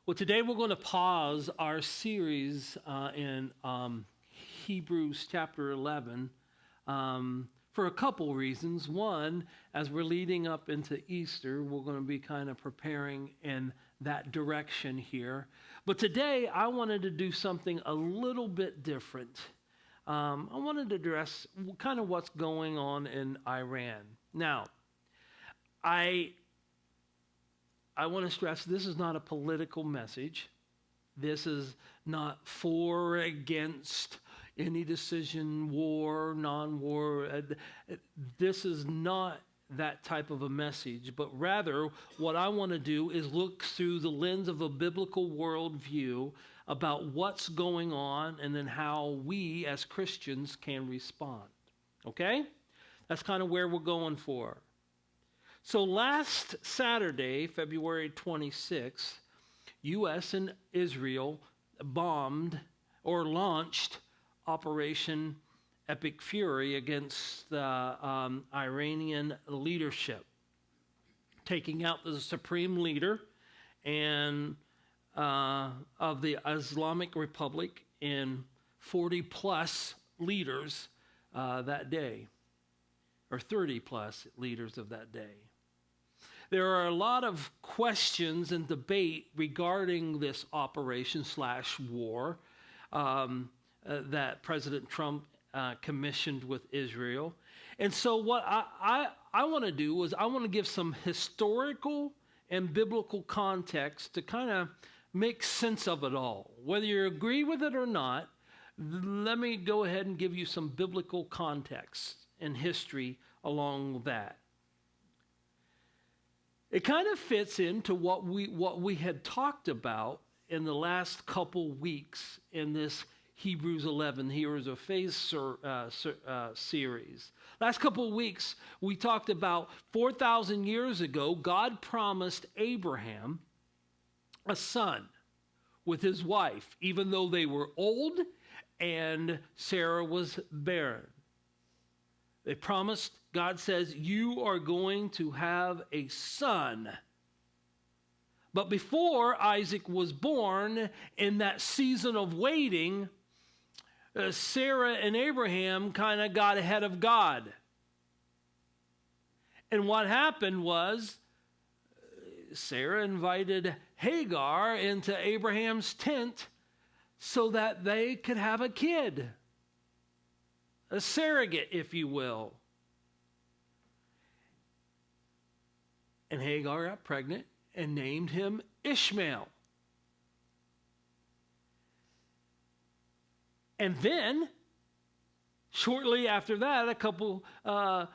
Well, today we're going to pause our series in Hebrews chapter 11 for a couple reasons. One, as we're leading up into Easter, we're going to be kind of preparing in that direction here. But today I wanted to do something a little bit different. I wanted to address kind of what's going on in Iran. Now, I want to stress this is not a political message. This is not for or against any decision, war, non-war. This is not that type of a message, but rather what I want to do is look through the lens of a biblical worldview about what's going on and then how we as Christians can respond. Okay? That's kind of where we're going for. So last Saturday, February 26th, U.S. and Israel bombed or launched Operation Epic Fury against the Iranian leadership, taking out the supreme leader and of the Islamic Republic and 40 plus leaders that day, or 30 plus leaders of that day. There are a lot of questions and debate regarding this operation/war that President Trump commissioned with Israel. And so what I want to do is I want to give some historical and biblical context to kind of make sense of it all. Whether you agree with it or not, let me go ahead and give you some biblical context and history along that. It kind of fits into what we had talked about in the last couple weeks in this Hebrews 11 Heroes of Faith series. Last couple of weeks, we talked about 4,000 years ago, God promised Abraham a son with his wife, even though they were old and Sarah was barren. They promised, God says, you are going to have a son. But before Isaac was born, in that season of waiting, Sarah and Abraham kind of got ahead of God. And what happened was, Sarah invited Hagar into Abraham's tent so that they could have a kid. A surrogate, if you will. And Hagar got pregnant and named him Ishmael. And then, shortly after that, a couple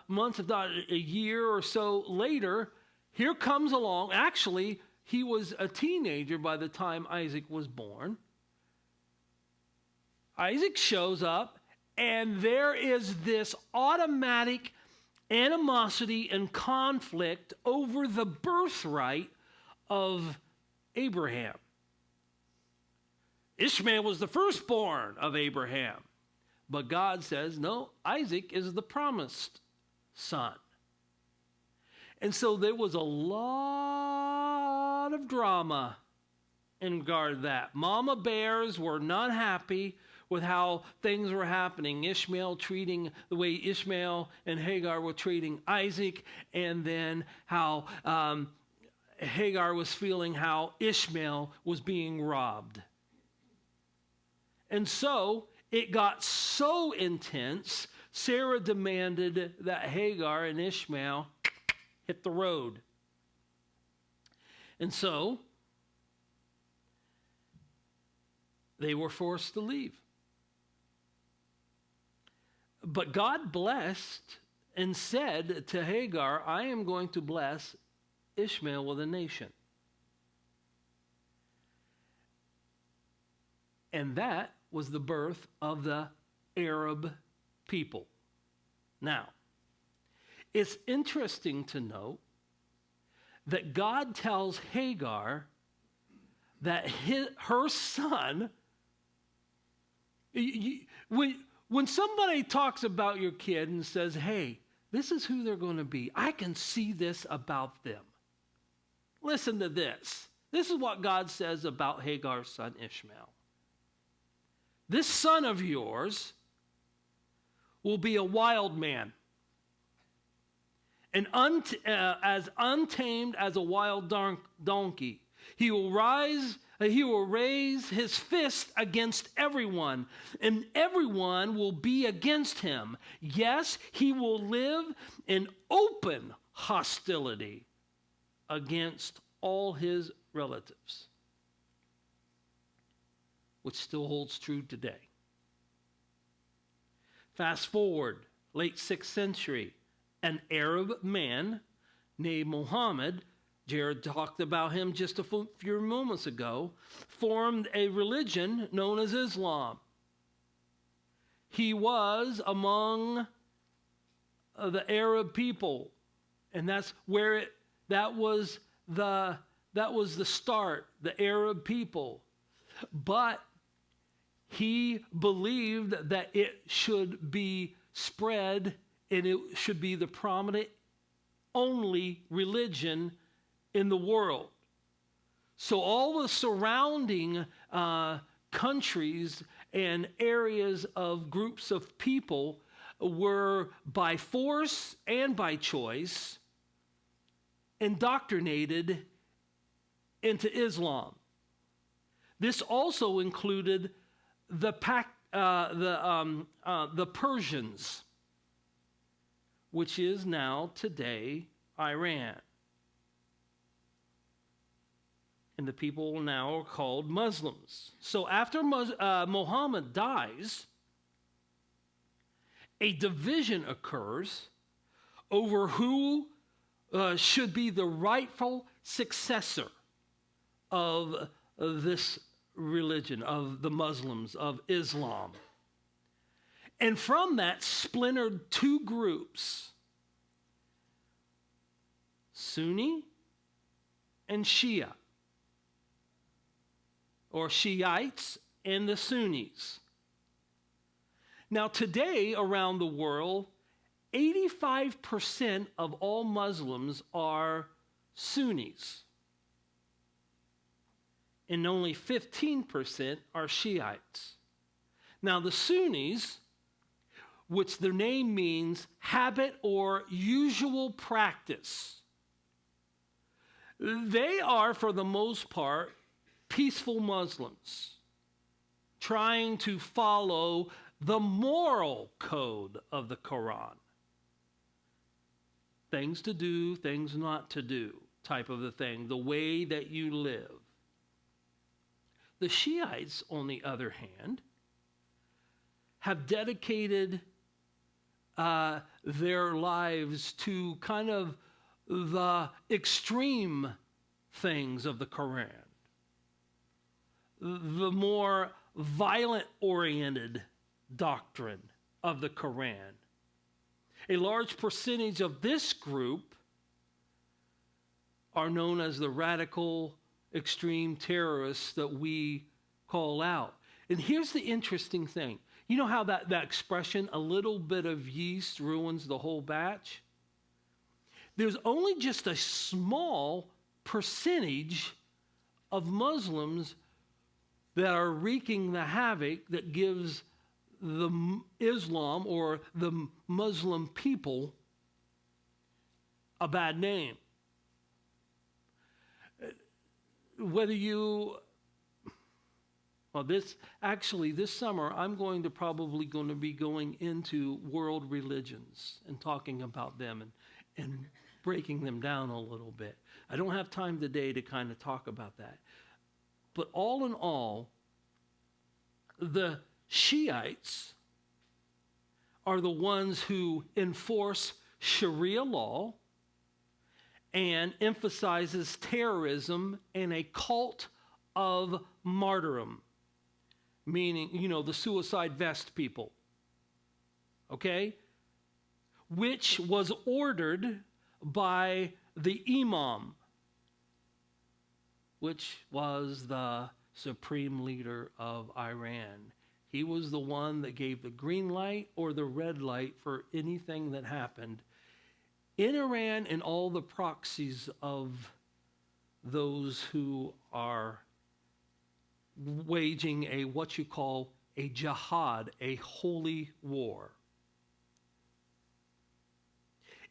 months, if not a year or so later, here comes along, actually, he was a teenager by the time Isaac was born. Isaac shows up, and there is this automatic animosity and conflict over the birthright of Abraham. Ishmael was the firstborn of Abraham. But God says, no, Isaac is the promised son. And so there was a lot of drama in regard to that. Mama bears were not happy with how things were happening. Ishmael treating the way Ishmael and Hagar were treating Isaac, and then how Hagar was feeling how Ishmael was being robbed. And so it got so intense, Sarah demanded that Hagar and Ishmael hit the road. And so they were forced to leave. But God blessed and said to Hagar, I am going to bless Ishmael with a nation. And that was the birth of the Arab people. Now, it's interesting to note that God tells Hagar that her son, when somebody talks about your kid and says, hey, this is who they're going to be, I can see this about them. Listen to this. This is what God says about Hagar's son Ishmael. This son of yours will be a wild man, and as untamed as a wild donkey. He will raise his fist against everyone, and everyone will be against him. Yes, he will live in open hostility against all his relatives, which still holds true today. Fast forward, late 6th century, an Arab man named Muhammad, Jared talked about him just a few moments ago, formed a religion known as Islam. He was among the Arab people, and that's where that was the start, the Arab people. But he believed that it should be spread and it should be the prominent only religion in the world. So all the surrounding countries and areas of groups of people were by force and by choice indoctrinated into Islam. This also included the Persians, which is now today Iran. And the people now are called Muslims. So after Muhammad dies, a division occurs over who should be the rightful successor of this religion, of the Muslims, of Islam. And from that splintered two groups, Sunni and Shia, or Shiites and the Sunnis. Now today around the world, 85% of all Muslims are Sunnis, and only 15% are Shiites. Now the Sunnis, which their name means habit or usual practice, they are for the most part peaceful Muslims trying to follow the moral code of the Quran. Things to do, things not to do, type of a thing, the way that you live. The Shiites, on the other hand, have dedicated their lives to kind of the extreme things of the Quran, the more violent-oriented doctrine of the Quran. A large percentage of this group are known as the radical extreme terrorists that we call out. And here's the interesting thing. You know how that expression, a little bit of yeast ruins the whole batch? There's only just a small percentage of Muslims that are wreaking the havoc that gives the Islam or the Muslim people a bad name. Whether you, well, this summer, I'm going to be going into world religions and talking about them and breaking them down a little bit. I don't have time today to kind of talk about that. But all in all, the Shiites are the ones who enforce Sharia law and emphasizes terrorism and a cult of martyrdom, meaning, the suicide vest people, okay? Which was ordered by the Imam, which was the supreme leader of Iran. He was the one that gave the green light or the red light for anything that happened in Iran and all the proxies of those who are waging what you call a jihad, a holy war.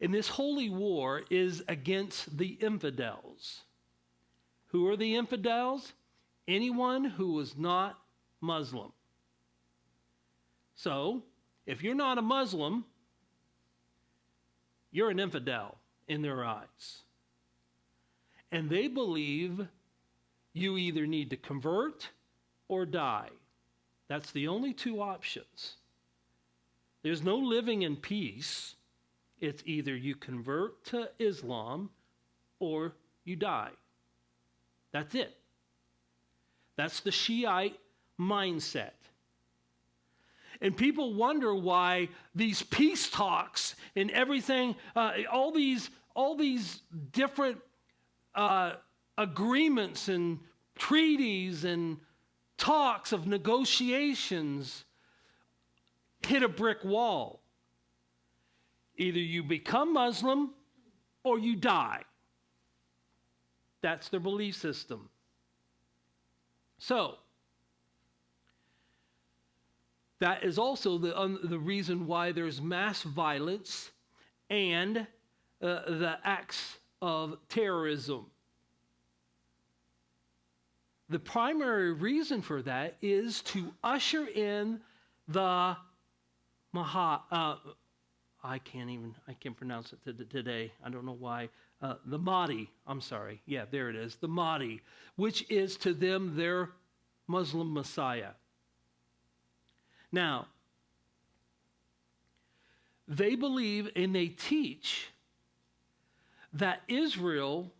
And this holy war is against the infidels. Who are the infidels? Anyone who is not Muslim. So, if you're not a Muslim, you're an infidel in their eyes. And they believe you either need to convert or die. That's the only two options. There's no living in peace. It's either you convert to Islam or you die. That's it. That's the Shiite mindset. And people wonder why these peace talks and everything, all these different agreements and treaties and talks of negotiations hit a brick wall. Either you become Muslim or you die. That's their belief system. So, that is also the reason why there's mass violence and the acts of terrorism. The primary reason for that is to usher in the I can't pronounce it today. I don't know why. The Mahdi, I'm sorry. Yeah, there it is. The Mahdi, which is to them their Muslim Messiah. Now, they believe and they teach that Israel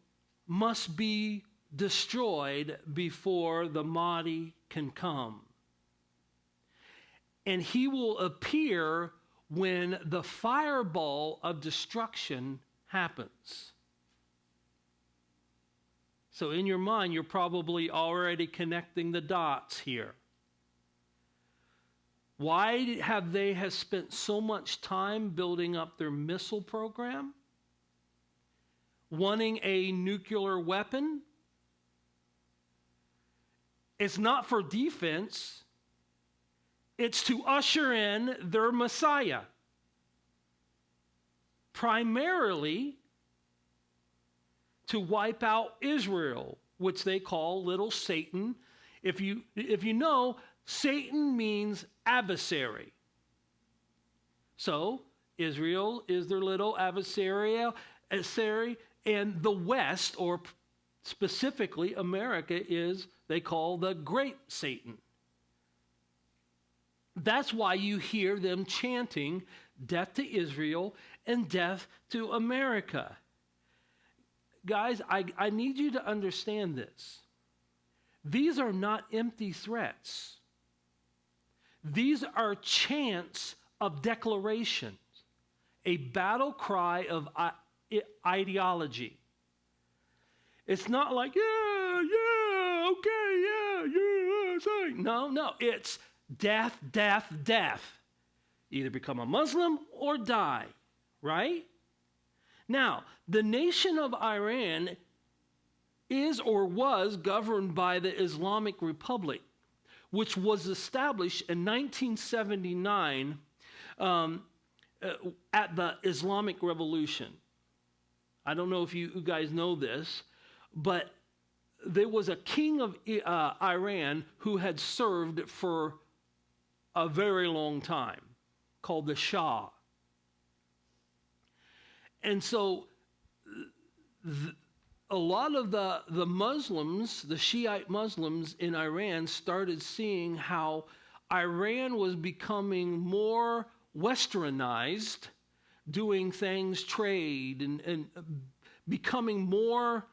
must be destroyed before the Mahdi can come. And he will appear when the fireball of destruction happens. So in your mind, you're probably already connecting the dots here. Why have they spent so much time building up their missile program? Wanting a nuclear weapon? It's not for defense. It's to usher in their Messiah. Primarily to wipe out Israel, which they call little Satan. If you know, Satan means adversary. So Israel is their little adversary, and the West, or specifically America, is they call the great Satan. That's why you hear them chanting death to Israel and death to America. Guys, I need you to understand this. These are not empty threats. These are chants of declarations, a battle cry of ideology. It's not like, yeah, okay, yeah. No, it's death, death, death. Either become a Muslim or die, right? Now, the nation of Iran is or was governed by the Islamic Republic, which was established in 1979 at the Islamic Revolution. I don't know if you guys know this, but there was a king of Iran who had served for a very long time, called the Shah. And so a lot of the Muslims, the Shiite Muslims in Iran, started seeing how Iran was becoming more westernized, doing things, trade, and becoming more,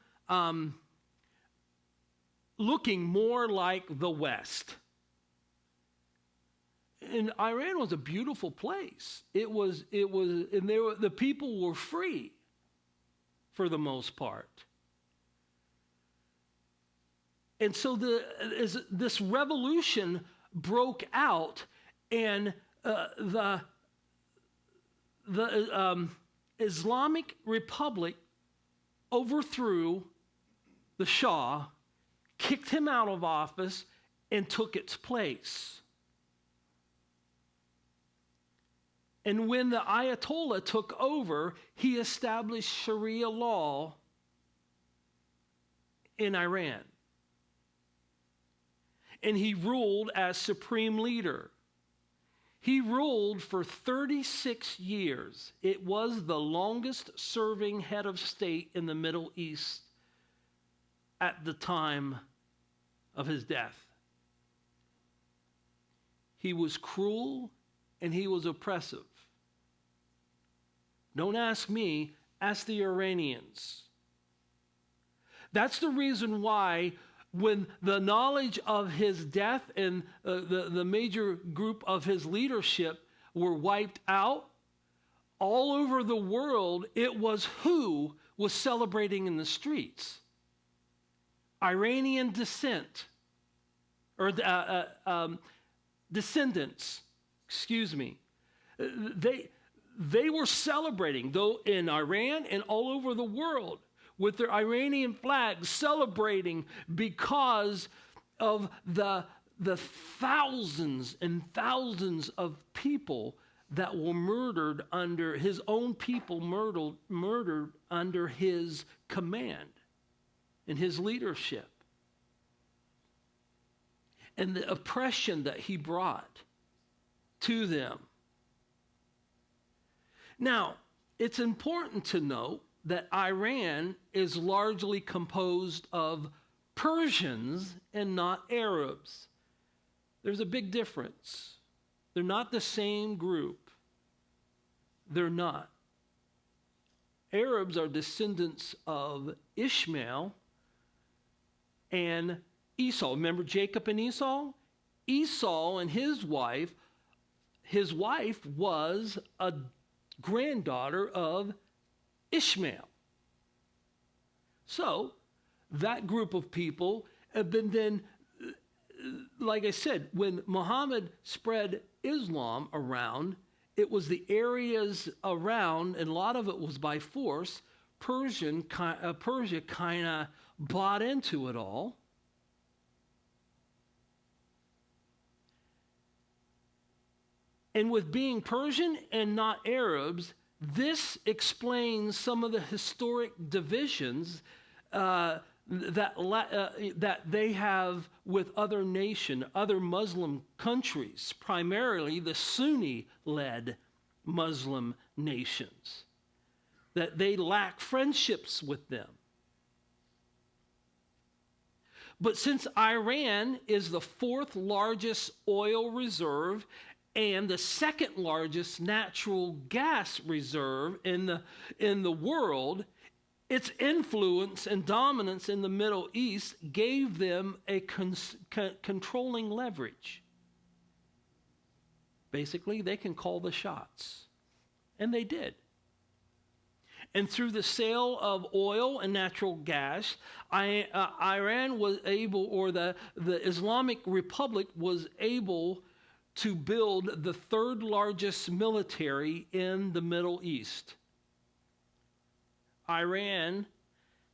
looking more like the West. And Iran was a beautiful place. It was, and the people were free for the most part. And so this revolution broke out, and the Islamic Republic overthrew the Shah, kicked him out of office and took its place. And when the Ayatollah took over, he established Sharia law in Iran. And he ruled as supreme leader. He ruled for 36 years. It was the longest serving head of state in the Middle East at the time of his death. He was cruel and he was oppressive. Don't ask me, ask the Iranians. That's the reason why when the knowledge of his death and the major group of his leadership were wiped out, all over the world, it was who was celebrating in the streets? Iranian descent, or descendants, excuse me. They were celebrating, though in Iran and all over the world, with their Iranian flags, celebrating because of the thousands and thousands of people that were murdered under his own people, murdered under his command and his leadership, and the oppression that he brought to them. Now, it's important to note that Iran is largely composed of Persians and not Arabs. There's a big difference. They're not the same group. They're not. Arabs are descendants of Ishmael and Esau. Remember Jacob and Esau? Esau and his wife was a granddaughter of Ishmael. So that group of people have been then, like I said, when Muhammad spread Islam around, it was the areas around, and a lot of it was by force. Persia kind of bought into it all. And with being Persian and not Arabs, this explains some of the historic divisions that they have with other Muslim countries, primarily the Sunni-led Muslim nations, that they lack friendships with them. But since Iran is the fourth largest oil reserve and the second largest natural gas reserve in the world, its influence and dominance in the Middle East gave them a controlling leverage. Basically, they can call the shots. And they did. And through the sale of oil and natural gas, Iran was able, or the Islamic Republic was able to build the third largest military in the Middle East. Iran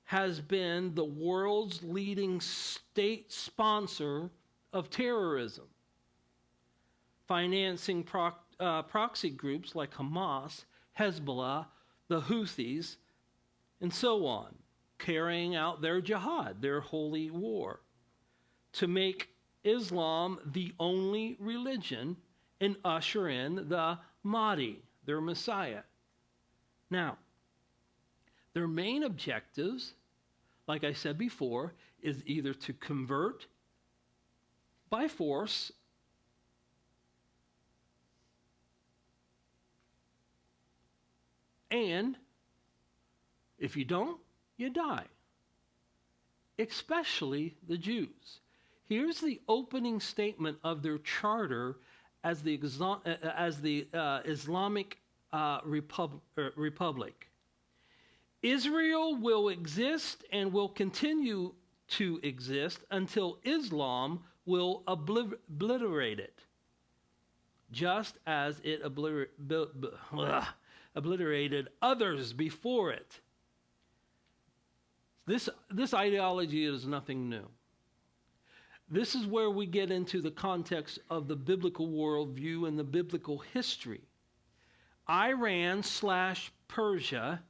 has been the world's leading state sponsor of terrorism, financing proxy groups like Hamas, Hezbollah, the Houthis, and so on, carrying out their jihad, their holy war, to make Islam the only religion and usher in the Mahdi, their Messiah. Now, their main objectives, like I said before, is either to convert by force and if you don't, you die, especially the Jews. Here's the opening statement of their charter as the Islamic Republic. Israel will exist and will continue to exist until Islam will obliterate it, just as it obliterated others before it. This ideology is nothing new. This is where we get into the context of the biblical worldview and the biblical history. Iran/Persia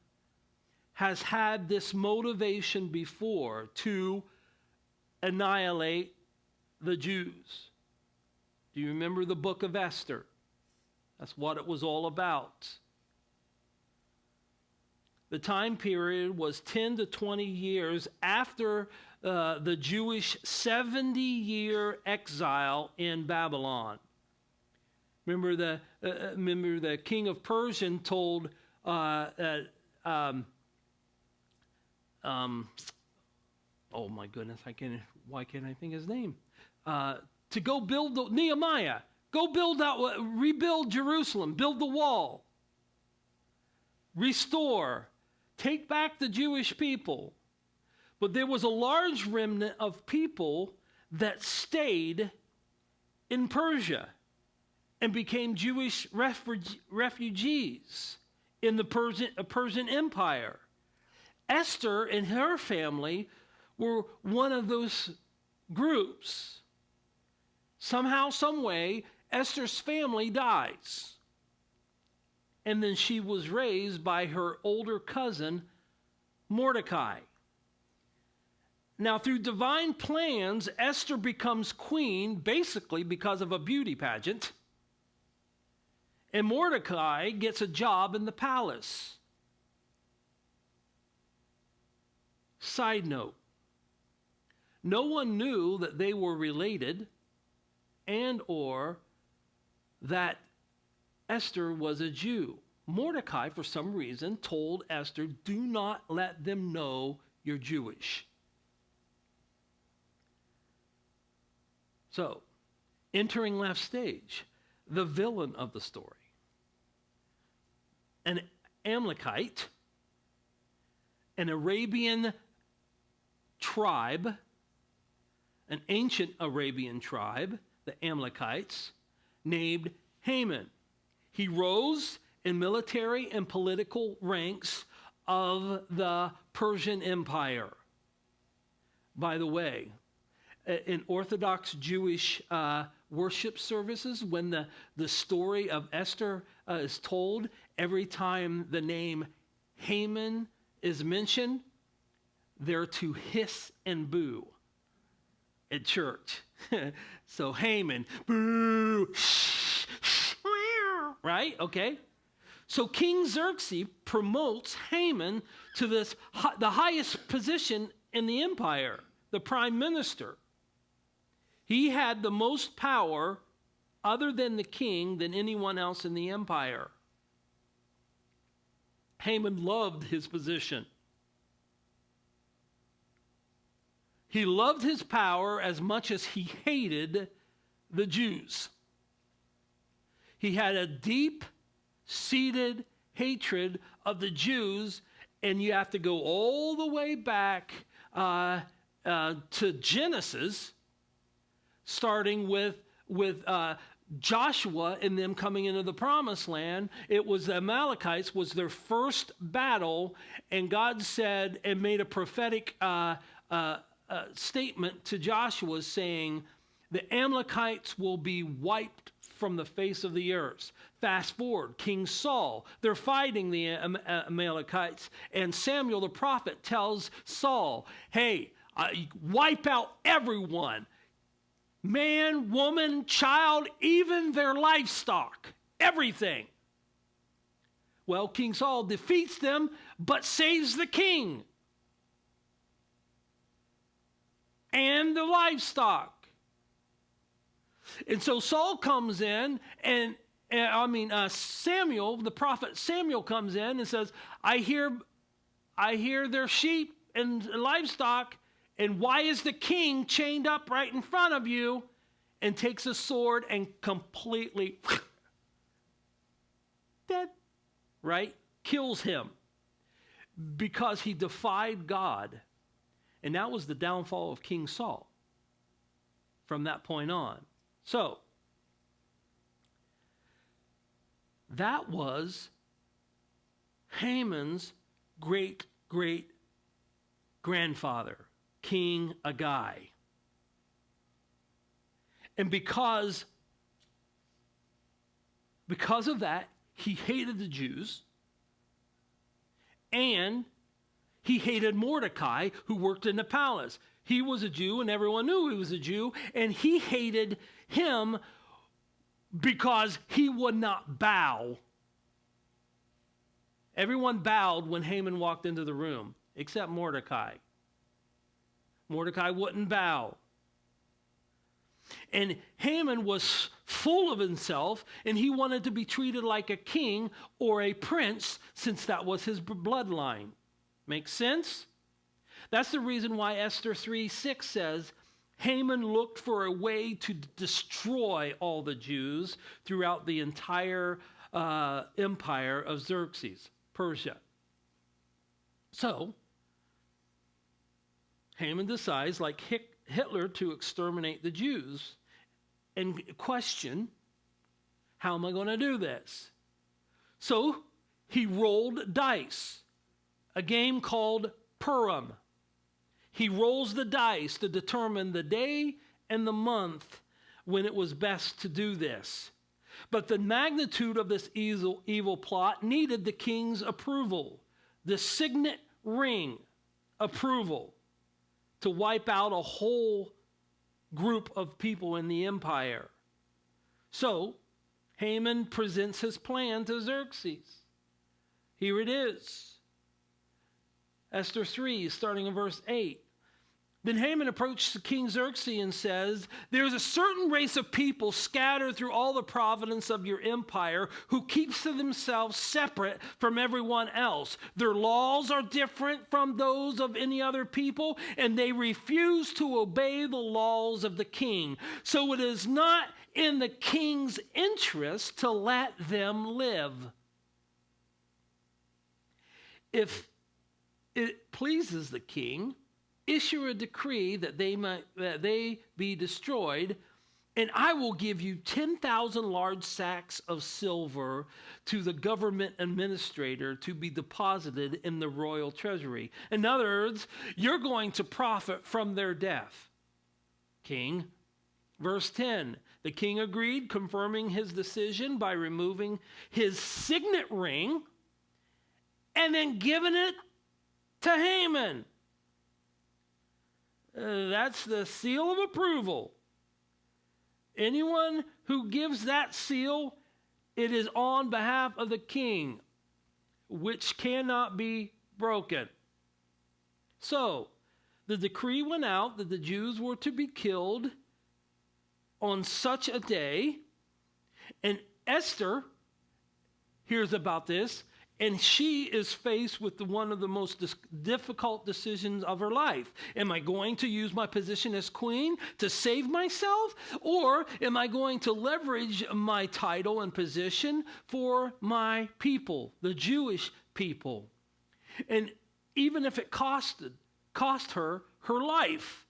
has had this motivation before to annihilate the Jews. Do you remember the book of Esther? That's what it was all about. The time period was 10 to 20 years after the Jewish 70-year exile in Babylon. Remember the king of Persia told oh my goodness, why can't I think his name? To go build Nehemiah, rebuild Jerusalem, build the wall, restore, take back the Jewish people. But there was a large remnant of people that stayed in Persia and became Jewish refugees in the Persian Empire. Esther and her family were one of those groups. Somehow, some way, Esther's family dies. And then she was raised by her older cousin, Mordecai. Now, through divine plans, Esther becomes queen basically because of a beauty pageant. And Mordecai gets a job in the palace. Side note, no one knew that they were related and or that Esther was a Jew. Mordecai, for some reason, told Esther, do not let them know you're Jewish. So, entering left stage, the villain of the story. An Amalekite, an Arabian tribe, an ancient Arabian tribe, the Amalekites, named Haman. He rose in military and political ranks of the Persian Empire. By the way, in Orthodox Jewish worship services, when the story of Esther is told, every time the name Haman is mentioned, they're to hiss and boo at church. So Haman, boo, right? Okay. So King Xerxes promotes Haman to the highest position in the empire, the prime minister. He had the most power, other than the king, than anyone else in the empire. Haman loved his position. He loved his power as much as he hated the Jews. He had a deep-seated hatred of the Jews, and you have to go all the way back to Genesis, starting with Joshua and them coming into the promised land. It was the Amalekites was their first battle, and God said and made a prophetic statement to Joshua saying, the Amalekites will be wiped from the face of the earth. Fast forward, King Saul, they're fighting the Amalekites, and Samuel the prophet tells Saul, hey, wipe out everyone. Man, woman, child, even their livestock, everything. Well, King Saul defeats them, but saves the king and the livestock. And so Saul comes in, and Samuel, the prophet Samuel comes in and says, I hear their sheep and livestock. And why is the king chained up right in front of you? And takes a sword and completely dead, right? Kills him because he defied God. And that was the downfall of King Saul from that point on. So, that was Haman's great grandfather, King Aggai. And because of that, he hated the Jews, and he hated Mordecai, who worked in the palace. He was a Jew, and everyone knew he was a Jew, and he hated him because he would not bow. Everyone bowed when Haman walked into the room, except Mordecai. Mordecai wouldn't bow. And Haman was full of himself, and he wanted to be treated like a king or a prince, since that was his bloodline. Make sense? That's the reason why Esther 3:6 says, Haman looked for a way to destroy all the Jews throughout the entire empire of Xerxes, Persia. So, Haman decides, like Hitler, to exterminate the Jews and question, how am I going to do this? So, he rolled dice, a game called Purim. He rolls the dice to determine the day and the month when it was best to do this. But the magnitude of this evil plot needed the king's approval, the signet ring approval, to wipe out a whole group of people in the empire. So, Haman presents his plan to Xerxes. Here it is. Esther 3, starting in verse 8. Then Haman approached the king Xerxes and says, there is a certain race of people scattered through all the province of your empire who keeps to themselves separate from everyone else. Their laws are different from those of any other people, and they refuse to obey the laws of the king. So it is not in the king's interest to let them live. If it pleases the king, issue a decree that they be destroyed, and I will give you 10,000 large sacks of silver to the government administrator to be deposited in the royal treasury. In other words, you're going to profit from their death, king. Verse 10, the king agreed, confirming his decision by removing his signet ring and then giving it to Haman. That's the seal of approval. Anyone who gives that seal, it is on behalf of the king, which cannot be broken. So, the decree went out that the Jews were to be killed on such a day, and Esther hears about this, and she is faced with one of the most difficult decisions of her life. Am I going to use my position as queen to save myself? Or am I going to leverage my title and position for my people, the Jewish people? And even if it cost her life,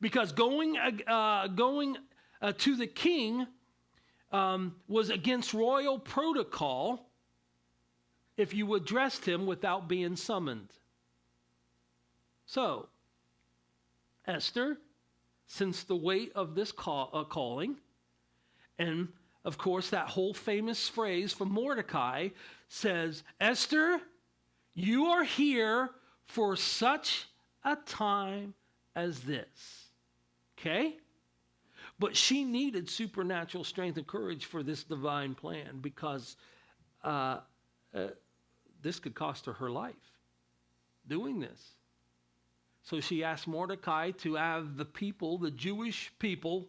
because going to the king was against royal protocol if you addressed him without being summoned. So, Esther, since the weight of this calling, and of course that whole famous phrase from Mordecai says, Esther, you are here for such a time as this. Okay? But she needed supernatural strength and courage for this divine plan, because this could cost her life doing this. So she asked Mordecai to have the people, the Jewish people,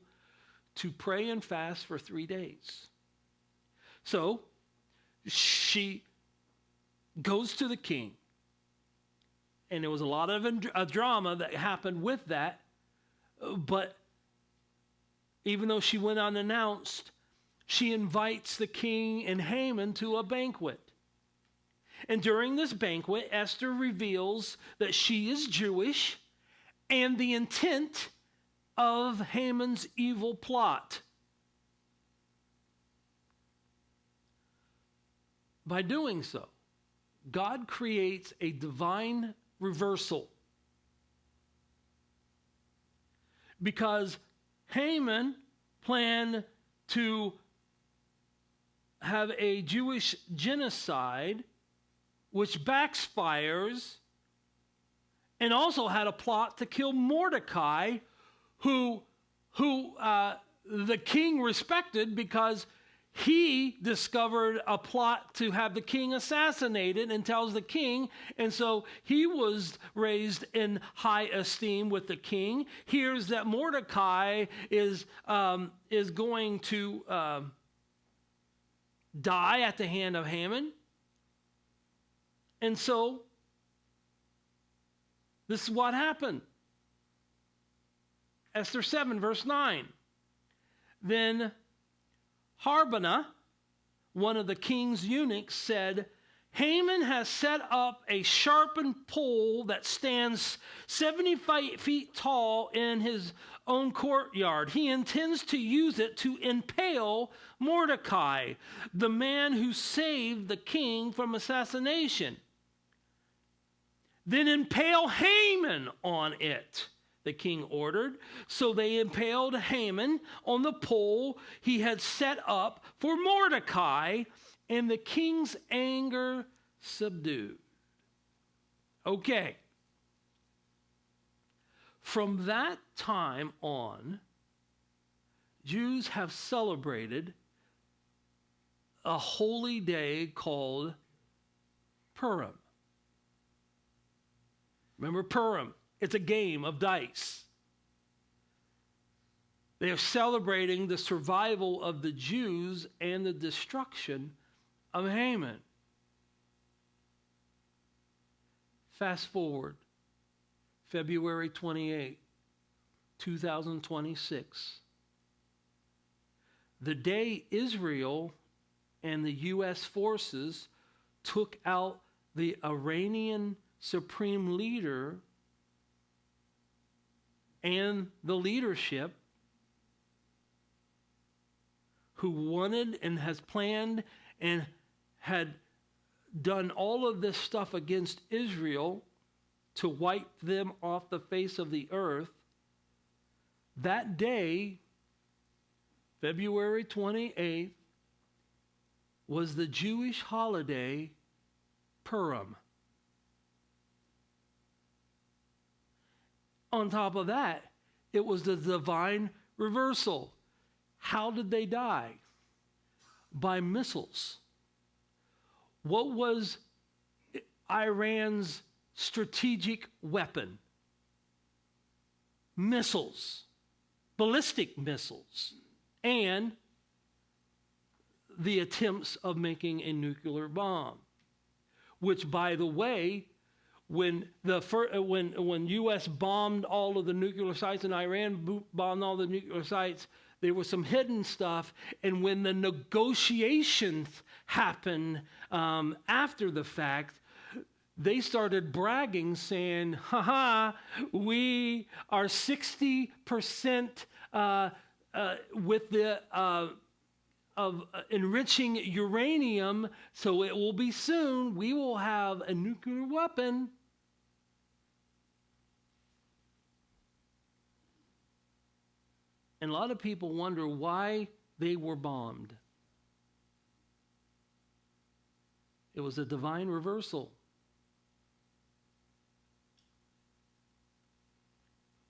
to pray and fast for 3 days. So she goes to the king. And there was a lot of drama that happened with that. But even though she went unannounced, she invites the king and Haman to a banquet. And during this banquet, Esther reveals that she is Jewish and the intent of Haman's evil plot. By doing so, God creates a divine reversal because Haman planned to have a Jewish genocide, which backfires, and also had a plot to kill Mordecai, who the king respected because he discovered a plot to have the king assassinated and tells the king, and so he was raised in high esteem with the king. Hears that Mordecai is going to die at the hand of Haman, and so this is what happened. Esther 7, verse 9. Then Harbonah, one of the king's eunuchs, said, Haman has set up a sharpened pole that stands 75 feet tall in his own courtyard. He intends to use it to impale Mordecai, the man who saved the king from assassination. Then impale Haman on it, the king ordered. So they impaled Haman on the pole he had set up for Mordecai, and the king's anger subdued. Okay. From that time on, Jews have celebrated a holy day called Purim. Remember Purim? It's a game of dice. They are celebrating the survival of the Jews and the destruction of Haman. Fast forward, February 28, 2026. The day Israel and the U.S. forces took out the Iranian supreme leader and the leadership who wanted and has planned and had done all of this stuff against Israel to wipe them off the face of the earth, that day, February 28th, was the Jewish holiday Purim. On top of that, it was the divine reversal. How did they die? By missiles. What was Iran's strategic weapon? Missiles, ballistic missiles, and the attempts of making a nuclear bomb, which, by the way, when U.S. bombed all of the nuclear sites and Iran bombed all the nuclear sites, there was some hidden stuff. And when the negotiations happened after the fact, they started bragging, saying, we are 60% with the of enriching uranium, so it will be soon. We will have a nuclear weapon. And a lot of people wonder why they were bombed. It was a divine reversal.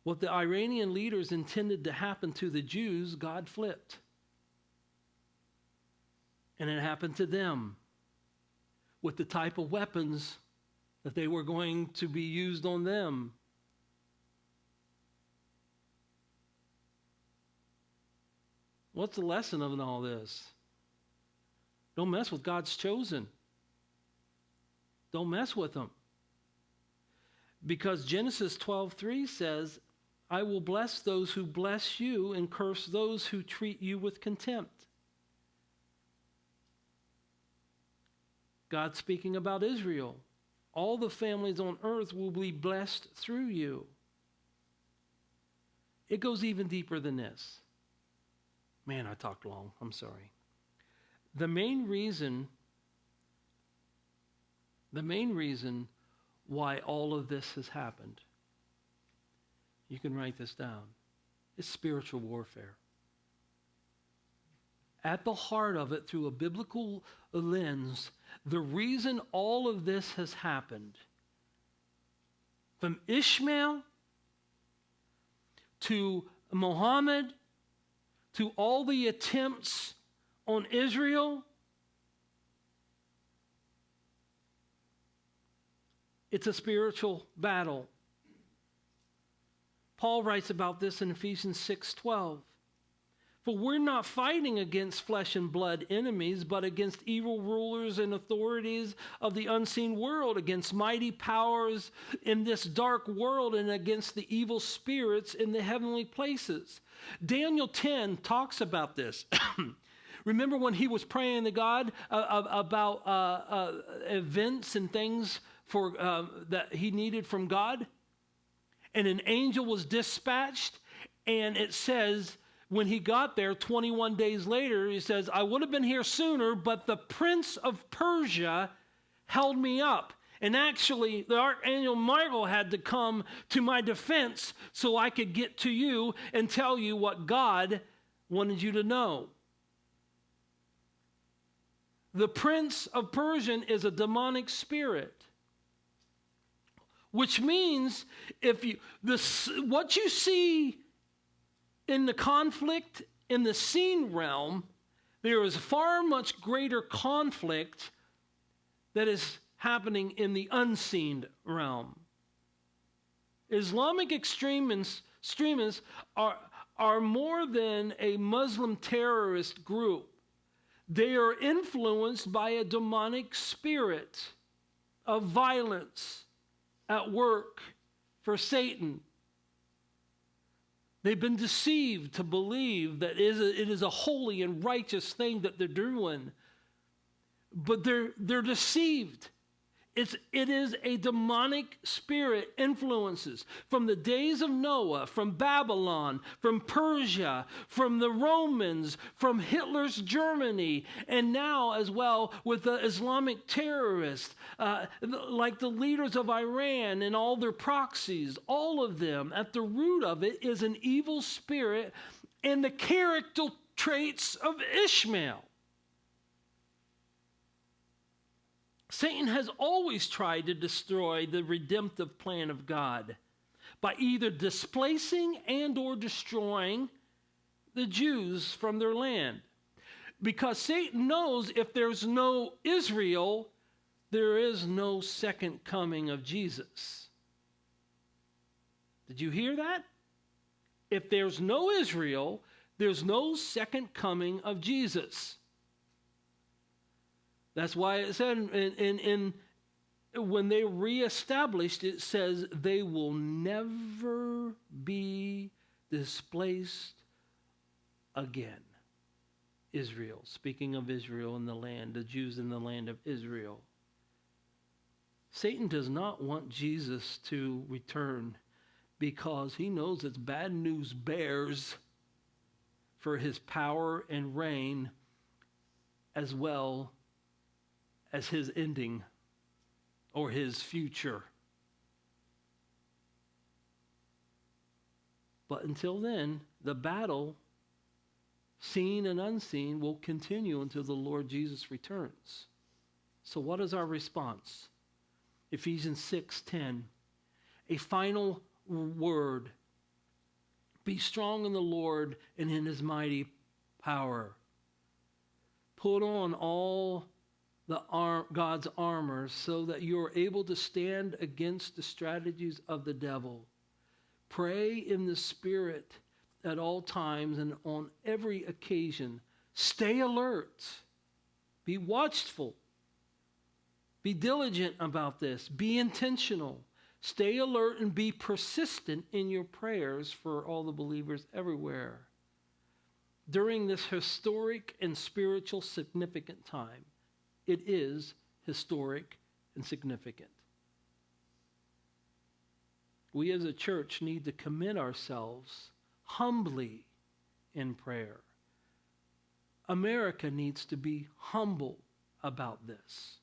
What the Iranian leaders intended to happen to the Jews, God flipped. And it happened to them with the type of weapons that they were going to be used on them. What's the lesson of all this? Don't mess with God's chosen. Don't mess with them. Because Genesis 12:3 says, I will bless those who bless you and curse those who treat you with contempt. God speaking about Israel. All the families on earth will be blessed through you. It goes even deeper than this. Man, I talked long. I'm sorry. The main reason why all of this has happened, you can write this down. It's spiritual warfare. At the heart of it, through a biblical lens, the reason all of this has happened, from Ishmael to Muhammad to all the attempts on Israel, it's a spiritual battle. Paul writes about this in Ephesians 6:12. For we're not fighting against flesh and blood enemies, but against evil rulers and authorities of the unseen world, against mighty powers in this dark world, and against the evil spirits in the heavenly places. Daniel 10 talks about this. Remember when he was praying to God about events and things that he needed from God? And an angel was dispatched, and it says, when he got there 21 days later, he says, I would have been here sooner, but the prince of Persia held me up. And actually, the archangel Michael had to come to my defense so I could get to you and tell you what God wanted you to know. The prince of Persia is a demonic spirit, which means what you see in the conflict in the seen realm, there is far much greater conflict that is happening in the unseen realm. Islamic extremists are more than a Muslim terrorist group. They are influenced by a demonic spirit of violence at work for Satan. They've been deceived to believe that it is a holy and righteous thing that they're doing. But they're deceived. It is a demonic spirit influences from the days of Noah, from Babylon, from Persia, from the Romans, from Hitler's Germany, and now as well with the Islamic terrorists, like the leaders of Iran and all their proxies, all of them, at the root of it is an evil spirit and the character traits of Ishmael. Satan has always tried to destroy the redemptive plan of God by either displacing and or destroying the Jews from their land. Because Satan knows if there's no Israel, there is no second coming of Jesus. Did you hear that? If there's no Israel, there's no second coming of Jesus. That's why it said when they reestablished, it says they will never be displaced again. Israel, speaking of Israel in the land, the Jews in the land of Israel. Satan does not want Jesus to return because he knows it's bad news bears for his power and reign as well as his ending or his future. But until then, the battle, seen and unseen, will continue until the Lord Jesus returns. So what is our response? Ephesians 6:10, a final word. Be strong in the Lord and in his mighty power. Put on all God's armor so that you are able to stand against the strategies of the devil. Pray in the Spirit at all times and on every occasion. Stay alert. Be watchful. Be diligent about this. Be intentional. Stay alert and be persistent in your prayers for all the believers everywhere. During this historic and spiritual significant time, it is historic and significant. We as a church need to commit ourselves humbly in prayer. America needs to be humble about this.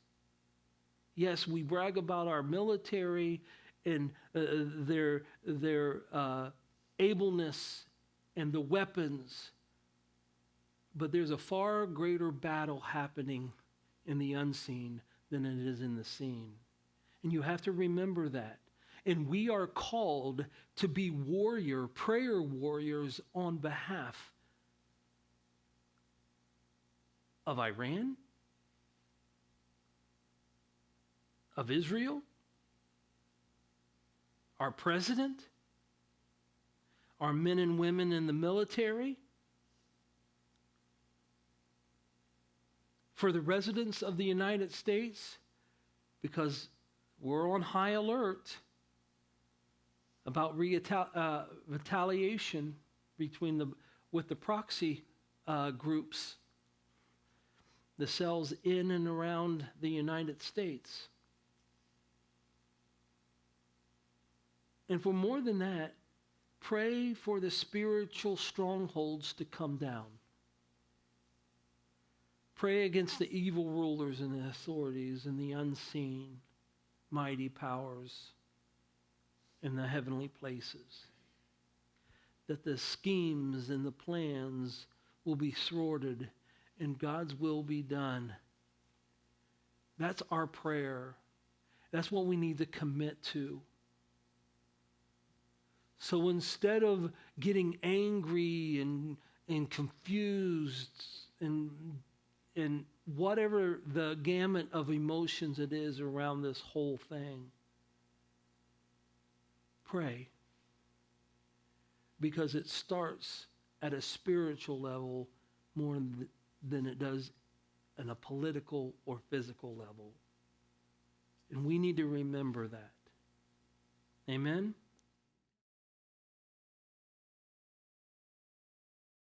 Yes, we brag about our military and their ableness and the weapons, but there's a far greater battle happening in the unseen than it is in the seen. And you have to remember that. And we are called to be prayer warriors on behalf of Iran, of Israel, our president, our men and women in the military, for the residents of the United States, because we're on high alert about retaliation with the proxy groups, the cells in and around the United States. And for more than that, pray for the spiritual strongholds to come down. Pray against the evil rulers and the authorities and the unseen mighty powers in the heavenly places. That the schemes and the plans will be thwarted and God's will be done. That's our prayer. That's what we need to commit to. So instead of getting angry and confused and whatever the gamut of emotions it is around this whole thing, pray. Because it starts at a spiritual level more than it does on a political or physical level. And we need to remember that. Amen?